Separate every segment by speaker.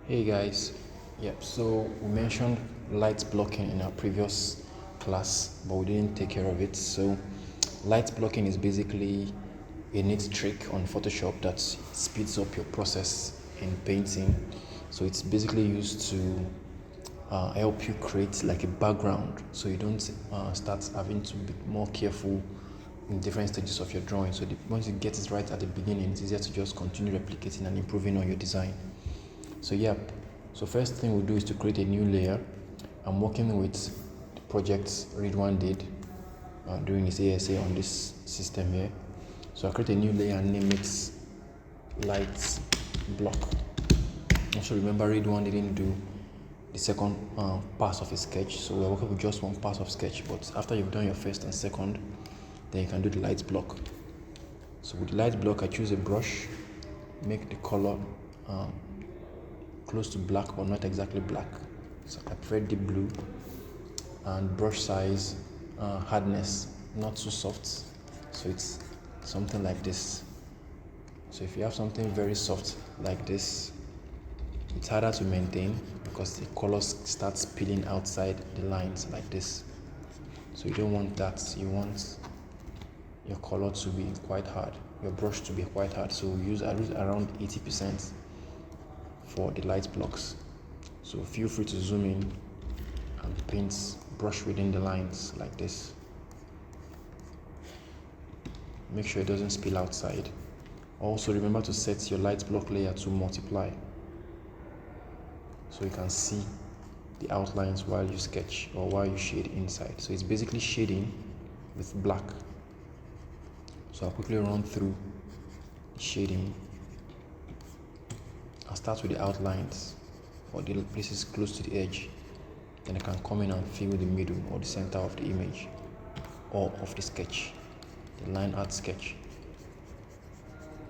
Speaker 1: Hey guys, yep, so we mentioned light blocking in our previous class, but we didn't take care of it. So, light blocking is basically a neat trick on Photoshop that speeds up your process in painting. So, it's basically used to help you create like a background so you don't start having to be more careful in different stages of your drawing. So, once you get it right at the beginning, it's easier to just continue replicating and improving on your design. So yep, so first thing we'll do is to create a new layer. I'm working with the project Ridwan did during his ASA on this system here. So I create a new layer and name it light block. Also remember Ridwan didn't do the second pass of a sketch, so we're working with just one pass of sketch, but after you've done your first and second, then you can do the light block. So with the light block, I choose a brush, make the color close to black but not exactly black, so I prefer deep blue, and brush size hardness not too soft, so it's something like this. So if you have something very soft like this, it's harder to maintain because the colors start spilling outside the lines like this. So you don't want that. You want your color to be quite hard, your brush to be quite hard. So I use around 80% for the light blocks. So feel free to zoom in and paint, brush within the lines like this. Make sure it doesn't spill outside. Also remember to set your light block layer to multiply so you can see the outlines while you sketch or while you shade inside. So it's basically shading with black. So I'll quickly run through the shading. I'll start with the outlines or the places close to the edge. Then I can come in and fill the middle or the center of the image or of the sketch, the line art sketch.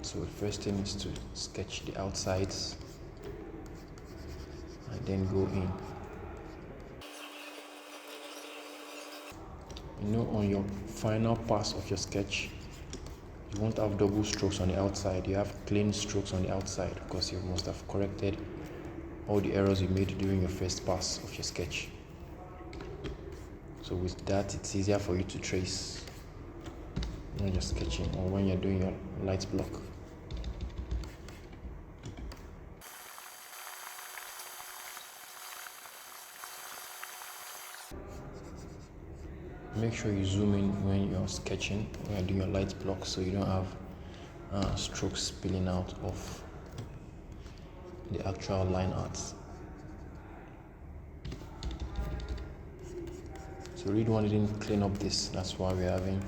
Speaker 1: So the first thing is to sketch the outsides and then go in. On your final pass of your sketch, you won't have double strokes on the outside. You have clean strokes on the outside because you must have corrected all the errors you made during your first pass of your sketch. So with that, it's easier for you to trace when you're sketching or when you're doing your light block. Make sure you zoom in when you're sketching, when you're doing your light block, so you don't have strokes spilling out of the actual line art. So Ridwan didn't clean up this, that's why we're having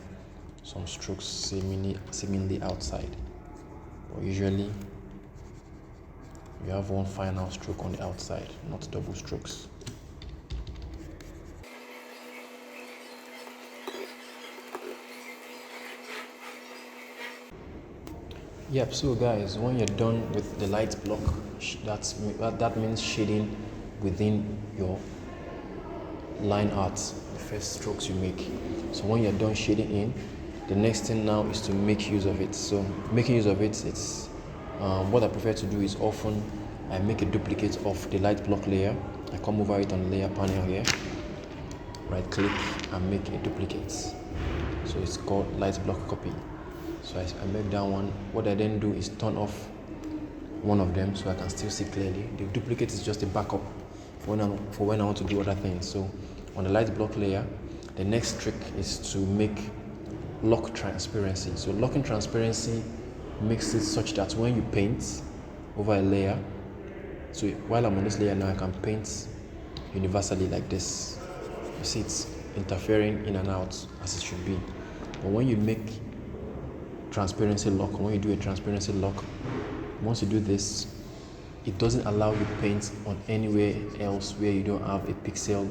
Speaker 1: some strokes seemingly outside. But usually you have one final stroke on the outside, not double strokes. Yep, so guys, when you're done with the light block, that means shading within your line art, the first strokes you make. So when you're done shading in, the next thing now is to make use of it. So making use of it, it's what I prefer to do is often I make a duplicate of the light block layer. I come over it on the layer panel here, right click and make a duplicate. So it's called light block copy. So I make that one. What I then do is turn off one of them so I can still see clearly. The duplicate is just a backup for when I want to do other things. So on the light block layer, the next trick is to make lock transparency. So locking transparency makes it such that when you paint over a layer, so while I'm on this layer now, I can paint universally like this. You see it's interfering in and out as it should be. But when you make transparency lock, when you do a transparency lock, once you do this, it doesn't allow you to paint on anywhere else where you don't have a pixel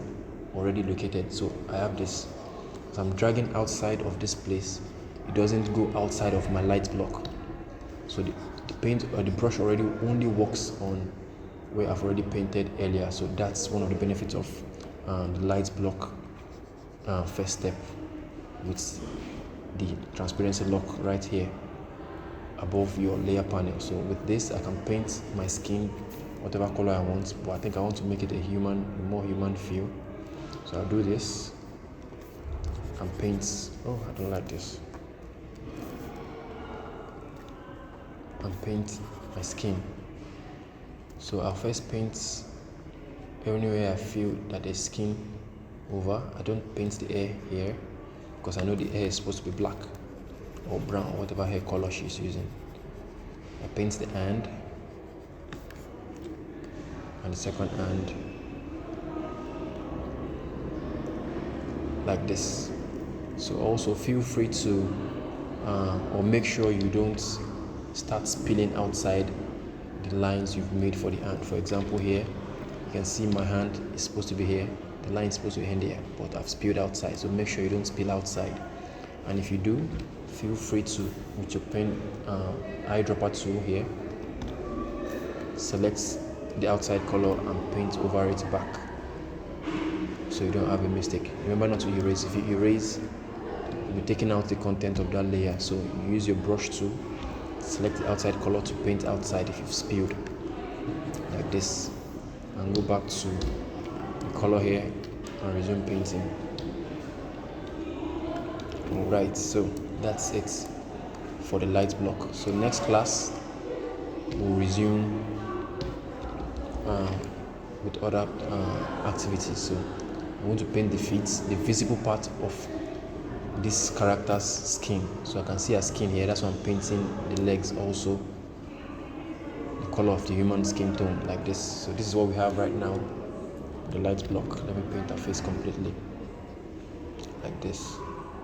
Speaker 1: already located. So I have this, so I'm dragging outside of this place, it doesn't go outside of my light block. So the paint or the brush already only works on where I've already painted earlier. So that's one of the benefits of the light block first step with the transparency lock right here above your layer panel. So with this I can paint my skin whatever color I want, but I think I want to make it a more human feel. So I'll do this and paint. Oh, I don't like this. And paint my skin. So I'll first paint anywhere I feel that there's skin over. I don't paint the hair here because I know the hair is supposed to be black or brown or whatever hair color she's using. I paint the hand and the second hand like this. So also feel free to or make sure you don't start spilling outside the lines you've made for the hand. For example, here you can see my hand is supposed to be here, the line is supposed to end here, but I've spilled outside. So make sure you don't spill outside, and if you do, feel free to, with your pen eyedropper tool here, select the outside color and paint over it back so you don't have a mistake. Remember not to erase. If you erase, you'll be taking out the content of that layer. So you use your brush tool, select the outside color to paint outside if you've spilled, like this, and go back to the color here and resume painting. Alright, so that's it for the light block. So next class we'll resume with other activities. So I want to paint the feet, the visible part of this character's skin. So I can see her skin here, that's why I'm painting the legs also the color of the human skin tone, like this. So this is what we have right now, the light block. Let me paint her face completely like this.